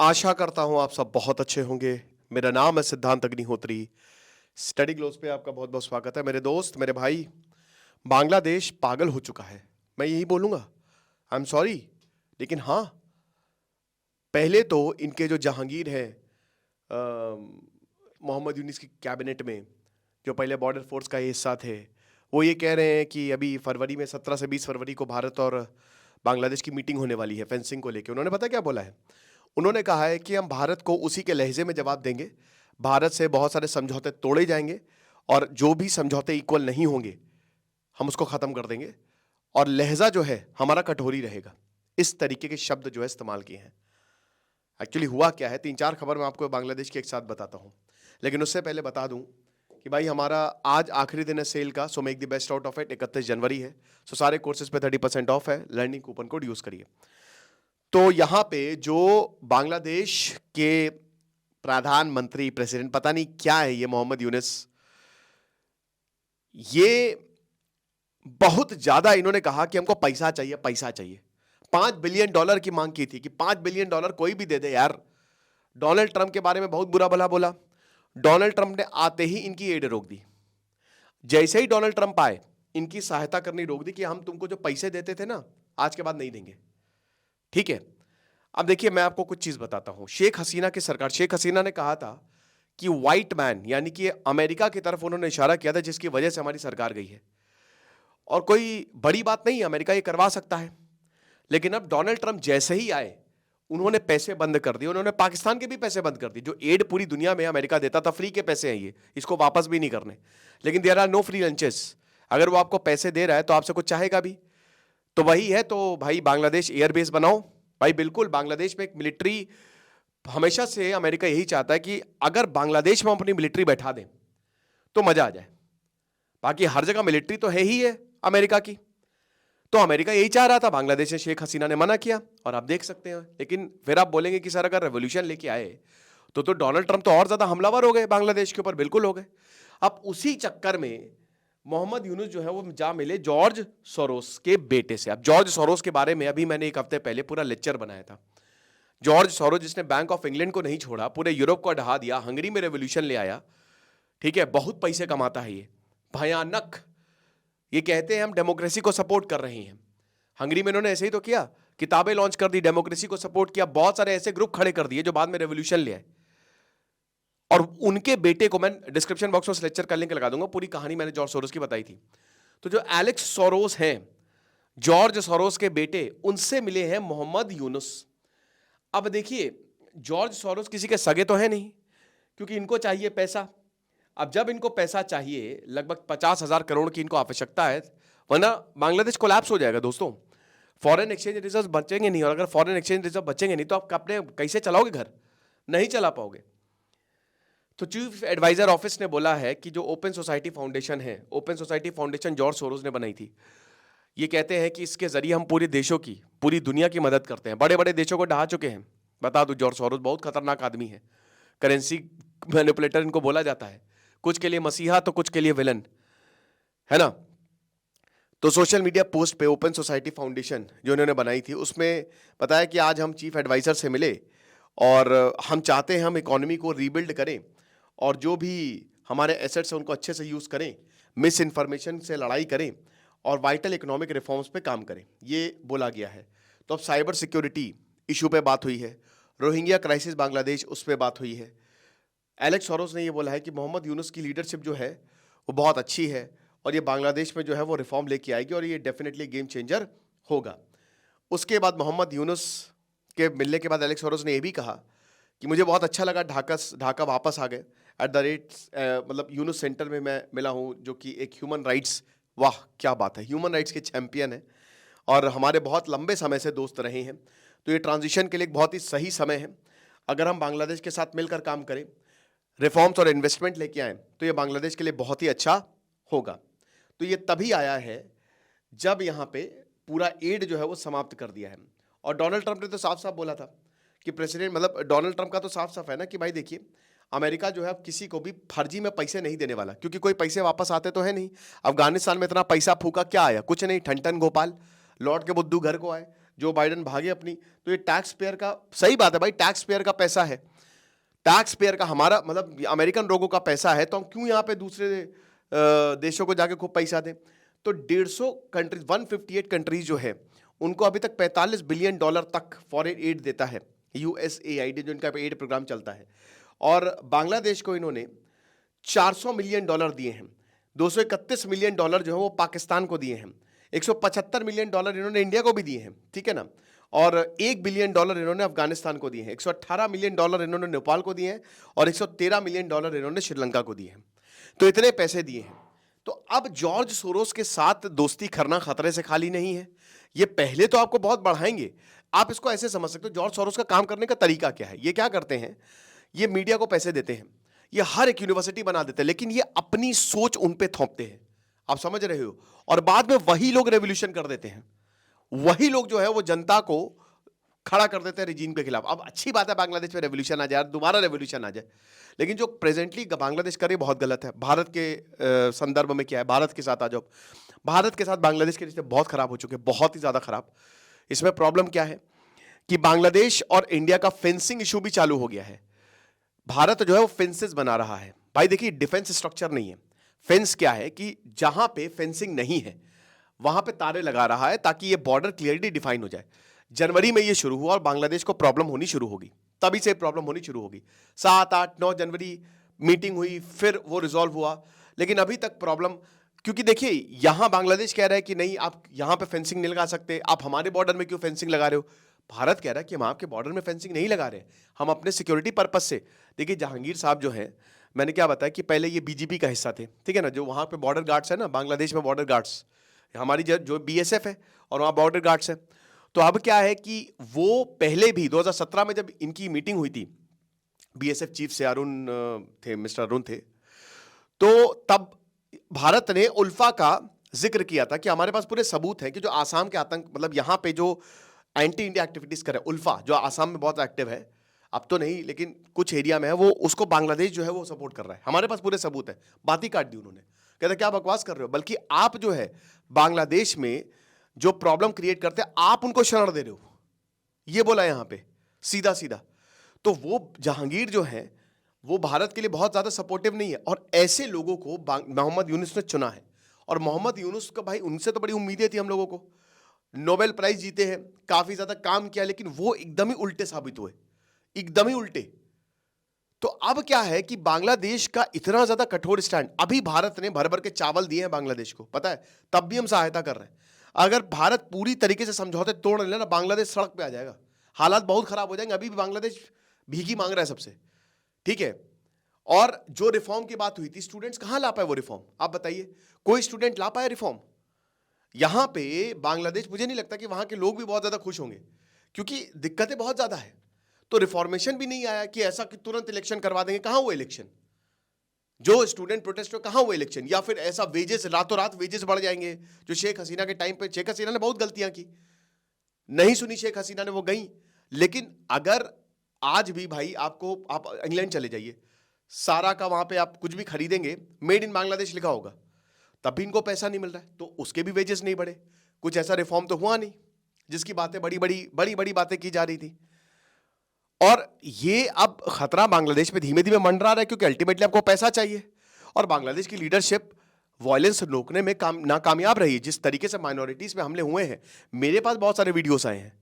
आशा करता हूं आप सब बहुत अच्छे होंगे। मेरा नाम है सिद्धांत अग्निहोत्री। स्टडी ग्लोस पे आपका बहुत बहुत स्वागत है। मेरे दोस्त, मेरे भाई, बांग्लादेश पागल हो चुका है, मैं यही बोलूंगा। आई एम सॉरी, लेकिन हाँ, पहले तो इनके जो जहांगीर हैं मोहम्मद यूनिस की कैबिनेट में, जो पहले बॉर्डर फोर्स का हिस्सा थे, वो ये कह रहे हैं कि अभी फरवरी में 17 से 20 फरवरी को भारत और बांग्लादेश की मीटिंग होने वाली है फेंसिंग को लेकर। उन्होंने पता क्या बोला है? उन्होंने कहा है कि हम भारत को उसी के लहजे में जवाब देंगे। भारत से बहुत सारे समझौते तोड़े जाएंगे और जो भी समझौते इक्वल नहीं होंगे हम उसको खत्म कर देंगे, और लहजा जो है हमारा कठोरी रहेगा। इस तरीके के शब्द जो है इस्तेमाल किए हैं। एक्चुअली हुआ क्या है, 3-4 खबर मैं आपको बांग्लादेश की एक साथ बताता हूं, लेकिन उससे पहले बता दूं कि भाई हमारा आज आखिरी दिन है सेल का। So make the best out of it. 31 जनवरी है, सो सारे कोर्सेज पे 30% ऑफ है। लर्निंग कूपन कोड यूज करिए। तो यहां पे जो बांग्लादेश के प्रधानमंत्री, प्रेसिडेंट, पता नहीं क्या है ये, मोहम्मद यूनिस, ये बहुत ज्यादा इन्होंने कहा कि हमको पैसा चाहिए, पैसा चाहिए। $5 बिलियन की मांग की थी कि $5 बिलियन कोई भी दे दे यार। डोनाल्ड ट्रंप के बारे में बहुत बुरा भला बोला। डोनाल्ड ट्रंप ने आते ही इनकी एड रोक दी। जैसे ही डोनाल्ड ट्रंप आए, इनकी सहायता करनी रोक दी कि हम तुमको जो पैसे देते थे ना, आज के बाद नहीं देंगे। ठीक है, अब देखिए मैं आपको कुछ चीज बताता हूं। शेख हसीना की सरकार, शेख हसीना ने कहा था कि व्हाइट मैन, यानी कि अमेरिका की तरफ उन्होंने इशारा किया था, जिसकी वजह से हमारी सरकार गई है। और कोई बड़ी बात नहीं, अमेरिका ये करवा सकता है। लेकिन अब डोनाल्ड ट्रंप जैसे ही आए, उन्होंने पैसे बंद कर दिए। उन्होंने पाकिस्तान के भी पैसे बंद कर दिए। जो एड पूरी दुनिया में अमेरिका देता था, फ्री के पैसे हैं ये, इसको वापस भी नहीं करने। लेकिन there are no free lunches. अगर वो आपको पैसे दे रहा है तो आपसे कुछ चाहेगा भी। तो वही है, तो भाई बांग्लादेश एयरबेस बनाओ। भाई बिल्कुल, बांग्लादेश में एक मिलिट्री, हमेशा से अमेरिका यही चाहता है कि अगर बांग्लादेश में हम अपनी मिलिट्री बैठा दें तो मजा आ जाए। बाकी हर जगह मिलिट्री तो है ही है अमेरिका की। तो अमेरिका यही चाह रहा था, बांग्लादेश ने, शेख हसीना ने मना किया, और आप देख सकते हैं। लेकिन फिर आप बोलेंगे कि सर अगर रेवोल्यूशन लेके आए तो डोनाल्ड ट्रंप तो और ज्यादा हमलावर हो गए बांग्लादेश के ऊपर। बिल्कुल हो गए। अब उसी चक्कर में मोहम्मद यूनुस जो है वो जा मिले जॉर्ज सोरोस के बेटे से। अब जॉर्ज सोरोस के बारे में अभी मैंने एक हफ्ते पहले पूरा लेक्चर बनाया था। जॉर्ज सोरोस, जिसने बैंक ऑफ इंग्लैंड को नहीं छोड़ा, पूरे यूरोप को ढहा दिया, हंगरी में रेवोल्यूशन ले आया। ठीक है, बहुत पैसे कमाता है ये, भयानक। ये कहते हैं हम डेमोक्रेसी को सपोर्ट कर रहे हैं। हंगरी में इन्होंने ऐसे ही तो किया, किताबें लॉन्च कर दी, डेमोक्रेसी को सपोर्ट किया, बहुत सारे ऐसे ग्रुप खड़े कर दिए जो बाद में रेवोल्यूशन ले आए। और उनके बेटे को मैं डिस्क्रिप्शन बॉक्स में लेक्चर का लिंक लगा दूंगा, पूरी कहानी मैंने जॉर्ज सोरोस की बताई थी। तो जो एलेक्स सोरोस हैं, जॉर्ज सोरोस के बेटे, उनसे मिले हैं मोहम्मद यूनुस। अब देखिए, जॉर्ज सोरोस किसी के सगे तो है नहीं, क्योंकि इनको चाहिए पैसा। अब जब इनको पैसा चाहिए, लगभग 50,000 करोड़ की इनको आवश्यकता है, वरना बांग्लादेश कोलैप्स हो जाएगा दोस्तों। फॉरेन एक्सचेंज रिजर्व बचेंगे नहीं, और अगर फॉरेन एक्सचेंज रिजर्व बचेंगे नहीं तो आप अपने कैसे चलाओगे घर? नहीं चला पाओगे। तो चीफ एडवाइजर ऑफिस ने बोला है कि जो ओपन सोसाइटी फाउंडेशन है, open society foundation George Soros ने बनाई थी, ये कहते हैं कि इसके जरिए हम पूरे देशों की, पूरी दुनिया की मदद करते हैं। बड़े बड़े देशों को ढहा चुके हैं। बता दो, जॉर्ज सोरोस बहुत खतरनाक आदमी है। करेंसी मैनिपुलेटर इनको बोला जाता है। कुछ के लिए मसीहा तो कुछ के लिए विलन, है ना। तो सोशल मीडिया पोस्ट पे ओपन सोसाइटी फाउंडेशन जो इन्होंने बनाई थी, उसमें बताया कि आज हम चीफ एडवाइजर से मिले और हम चाहते हैं हम इकोनॉमी को रीबिल्ड करें, और जो भी हमारे एसेट्स हैं उनको अच्छे से यूज़ करें, मिस इन्फॉर्मेशन से लड़ाई करें, और वाइटल इकोनॉमिक रिफॉर्म्स पे काम करें, ये बोला गया है। तो अब साइबर सिक्योरिटी इशू पे बात हुई है, रोहिंग्या क्राइसिस बांग्लादेश, उस पर बात हुई है। एलेक्स सोरोस ने ये बोला है कि मोहम्मद यूनुस की लीडरशिप जो है वो बहुत अच्छी है, और ये बांग्लादेश में जो है वो रिफॉर्म लेके आएगी, और ये डेफिनेटली गेम चेंजर होगा। उसके बाद मोहम्मद यूनुस के मिलने के बाद एलेक्स सोरोस ने ये भी कहा कि मुझे बहुत अच्छा लगा, ढाका वापस आ गए। एट द रेट मतलब यूनुस सेंटर में मैं मिला हूँ, जो कि एक ह्यूमन राइट्स, वाह क्या बात है, ह्यूमन राइट्स के चैंपियन है, और हमारे बहुत लंबे समय से दोस्त रहे हैं। तो ये ट्रांजिशन के लिए एक बहुत ही सही समय है। अगर हम बांग्लादेश के साथ मिलकर काम करें, रिफॉर्म्स और इन्वेस्टमेंट लेके आए, तो ये बांग्लादेश के लिए बहुत ही अच्छा होगा। तो ये तभी आया है जब यहाँ पे पूरा एड जो है वो समाप्त कर दिया है। और डोनाल्ड ट्रंप ने तो साफ साफ बोला था कि प्रेसिडेंट, मतलब डोनाल्ड ट्रंप का तो साफ साफ है ना कि भाई देखिए, अमेरिका जो है किसी को भी फर्जी में पैसे नहीं देने वाला, क्योंकि कोई पैसे वापस आते तो है नहीं। अफगानिस्तान में इतना पैसा फूका, क्या आया? कुछ नहीं, ठन ठन गोपाल लौट के बुद्धू घर को आए। जो बाइडेन भागे अपनी, तो ये टैक्स पेयर का, सही बात है भाई, टैक्स पेयर का पैसा है, टैक्स पेयर का, हमारा मतलब अमेरिकन लोगों का पैसा है, तो हम क्यों यहाँ पे दूसरे देशों को जाके खूब पैसा दें। तो 150 कंट्रीज, 158 कंट्रीज जो है उनको अभी तक $45 बिलियन तक फॉरेन एड देता है यूएसएआईडी, जो इनका एड प्रोग्राम चलता है। और बांग्लादेश को इन्होंने $400 मिलियन दिए हैं, $231 मिलियन जो है वो पाकिस्तान को दिए हैं, $175 मिलियन इन्होंने इंडिया को भी दिए हैं, ठीक है ना, और $1 बिलियन इन्होंने अफगानिस्तान को दिए हैं, $118 मिलियन इन्होंने नेपाल को दिए हैं, और $113 मिलियन इन्होंने श्रीलंका को दिए हैं। तो इतने पैसे दिए हैं। तो अब जॉर्ज सोरोस के साथ दोस्ती करना खतरे से खाली नहीं है। ये पहले तो आपको बहुत बढ़ाएंगे, आप इसको ऐसे समझ सकते हो, जॉर्ज सोरोस का काम करने का तरीका क्या है, ये क्या करते हैं, ये मीडिया को पैसे देते हैं, ये हर एक यूनिवर्सिटी बना देते हैं, लेकिन ये अपनी सोच उन पे थोपते हैं, आप समझ रहे हो, और बाद में वही लोग रेवोल्यूशन कर देते हैं, वही लोग जो है वो जनता को खड़ा कर देते हैं रिजीम के खिलाफ। अब अच्छी बात है बांग्लादेश में रेवोल्यूशन आ जाए, दोबारा रेवोल्यूशन आ जाए, लेकिन जो प्रेजेंटली बांग्लादेश करे बहुत गलत है। भारत के संदर्भ में क्या है, भारत के साथ आ जाओ, भारत के साथ बांग्लादेश के रिश्ते बहुत खराब हो चुके हैं, बहुत ही ज्यादा खराब। इसमें प्रॉब्लम क्या है कि बांग्लादेश और इंडिया का फेंसिंग इशू भी चालू हो गया है। भारत जो है वो फेंसेस बना रहा है। भाई देखिए, डिफेंस स्ट्रक्चर नहीं है, फेंस क्या है कि जहां पे फेंसिंग नहीं है वहां पे तारे लगा रहा है ताकि ये बॉर्डर क्लियरली डिफाइन हो जाए। जनवरी में ये शुरू हुआ और बांग्लादेश को प्रॉब्लम होनी शुरू होगी, तभी से प्रॉब्लम होनी शुरू होगी। 7, 8, 9 जनवरी मीटिंग हुई, फिर वो रिजॉल्व हुआ, लेकिन अभी तक प्रॉब्लम, क्योंकि देखिए यहां बांग्लादेश कह रहा है कि नहीं आप यहां पे फेंसिंग नहीं लगा सकते, आप हमारे बॉर्डर में क्यों फेंसिंग लगा रहे हो। भारत कह रहा है कि हम आपके बॉर्डर में फेंसिंग नहीं लगा रहे, हम अपने सिक्योरिटी पर्पज से। देखिए जहांगीर साहब जो है, मैंने क्या बताया कि पहले ये बीजेपी का हिस्सा थे, ठीक है ना, जो वहां पे बॉर्डर गार्ड्स है ना, बांग्लादेश में बॉर्डर गार्ड्स, हमारी जो बीएसएफ है और वहां बॉर्डर गार्ड्स है। तो अब क्या है कि वो पहले भी 2017 में जब इनकी मीटिंग हुई थी, बीएसएफ चीफ से अरुण थे, मिस्टर अरुण थे, तो तब भारत ने उल्फा का जिक्र किया था कि हमारे पास पूरे सबूत हैं कि जो आसाम के आतंक, मतलब यहां पे जो एंटी इंडिया एक्टिविटीज करे उल्फा, जो आसाम में बहुत एक्टिव है, अब तो नहीं लेकिन कुछ एरिया में है, वो उसको बांग्लादेश जो है वो सपोर्ट कर रहा है, हमारे पास पूरे सबूत है। बात ही काट दी उन्होंने, कहते क्या बकवास कर रहे हो, बल्कि आप जो है बांग्लादेश में जो प्रॉब्लम क्रिएट करते हैं आप उनको शरण दे रहे हो, ये बोला यहां पे सीधा सीधा। तो वो जहांगीर जो है वो भारत के लिए बहुत ज्यादा सपोर्टिव नहीं है, और ऐसे लोगों को मोहम्मद यूनुस ने चुना है। और मोहम्मद यूनुस का भाई, उनसे तो बड़ी उम्मीदें थी हम लोगों को, नोबेल प्राइज जीते हैं, काफी ज्यादा काम किया, लेकिन वो एकदम ही उल्टे साबित हुए, एकदम ही उल्टे। तो अब क्या है कि बांग्लादेश का इतना ज्यादा कठोर स्टैंड, अभी भारत ने भर भर के चावल दिए हैं बांग्लादेश को, पता है, तब भी हम सहायता कर रहे हैं। अगर भारत पूरी तरीके से समझौते तोड़ ले ना, बांग्लादेश सड़क पे आ जाएगा, हालात बहुत खराब हो जाएंगे। अभी भी बांग्लादेश भीखी मांग रहा है सबसे, ठीक है। और जो रिफॉर्म की बात हुई थी, स्टूडेंट्स कहां ला पाए वो रिफॉर्म, आप बताइए, कोई स्टूडेंट ला पाया रिफॉर्म? यहां पे बांग्लादेश, मुझे नहीं लगता कि वहां के लोग भी बहुत ज्यादा खुश होंगे, क्योंकि दिक्कतें बहुत ज्यादा है। तो रिफॉर्मेशन भी नहीं आया कि ऐसा कि तुरंत इलेक्शन करवा देंगे, कहां वो इलेक्शन, जो स्टूडेंट प्रोटेस्ट, कहां वो इलेक्शन, या फिर ऐसा वेजेस, रातों रात वेजेस बढ़ जाएंगे, जो शेख हसीना के टाइम पे, शेख हसीना ने बहुत गलतियां की, नहीं सुनी शेख हसीना ने, वो गई। लेकिन अगर आज भी भाई आपको, आप इंग्लैंड चले जाइए, सारा का वहां पे आप कुछ भी खरीदेंगे मेड इन बांग्लादेश लिखा होगा, तब भी इनको पैसा नहीं मिल रहा है, तो उसके भी वेजेस नहीं बढ़े। कुछ ऐसा रिफॉर्म तो हुआ नहीं जिसकी बातें बड़ी बड़ी बातें की जा रही थी। और ये अब खतरा बांग्लादेश में धीमे धीमे मंडरा रहा है, क्योंकि अल्टीमेटली आपको पैसा चाहिए, और बांग्लादेश की लीडरशिप वायलेंस रोकने में नाकामयाब रही है। जिस तरीके से माइनॉरिटीज पे हमले हुए हैं, मेरे पास बहुत सारे वीडियोस आए हैं।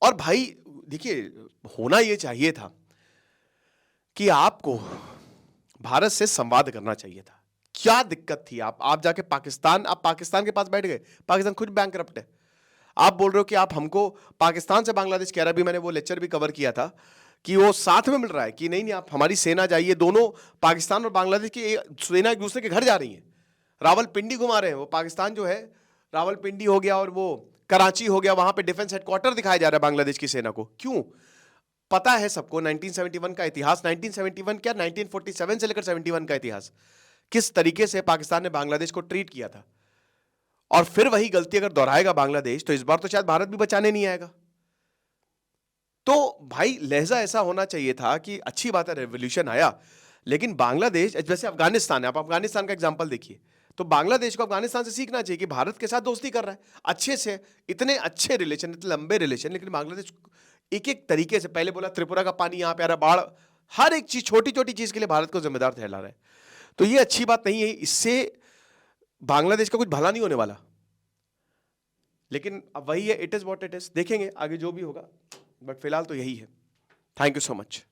और भाई देखिए, होना यह चाहिए था कि आपको भारत से संवाद करना चाहिए था। क्या दिक्कत थी, आप जाके पाकिस्तान, आप पाकिस्तान के पास बैठ गए, पाकिस्तान खुद बैंकरप्ट है, आप बोल रहे हो कि आप हमको, पाकिस्तान से बांग्लादेश कह रहा है, भी मैंने वो लेक्चर भी कवर किया था कि वो साथ में मिल रहा है कि नहीं आप हमारी सेना जाइए, दोनों पाकिस्तान और बांग्लादेश की सेना एक दूसरे के घर जा रही है, रावलपिंडी घुमा रहे हैं। वो पाकिस्तान जो है, रावलपिंडी हो गया और वो कराची हो गया, वहां पे डिफेंस हेडक्वार्टर दिखाया जा रहा है बांग्लादेश की सेना को। क्यों? पता है सबको 1971 का इतिहास, 1971 क्या 1947 से लेकर 71 का इतिहास, किस तरीके से पाकिस्तान ने बांग्लादेश को ट्रीट किया था। और फिर वही गलती अगर दोहराएगा बांग्लादेश, तो इस बार तो शायद भारत भी बचाने नहीं आएगा। तो भाई लहजा ऐसा होना चाहिए था कि अच्छी बात है रेवोल्यूशन आया, लेकिन बांग्लादेश, जैसे अफगानिस्तान है, आप अफगानिस्तान का एग्जांपल देखिए, तो बांग्लादेश को अफगानिस्तान से सीखना चाहिए कि भारत के साथ दोस्ती कर रहा है अच्छे से, इतने अच्छे रिलेशन, इतने लंबे रिलेशन, लेकिन बांग्लादेश एक एक तरीके से, पहले बोला त्रिपुरा का पानी यहाँ पे आ रहा, बाढ़, हर एक चीज, छोटी छोटी चीज के लिए भारत को जिम्मेदार ठहरा रहा है। तो ये अच्छी बात नहीं है, इससे बांग्लादेश का कुछ भला नहीं होने वाला। लेकिन अब वही है, it is what it is, देखेंगे आगे जो भी होगा, बट फिलहाल तो यही है। Thank you so much.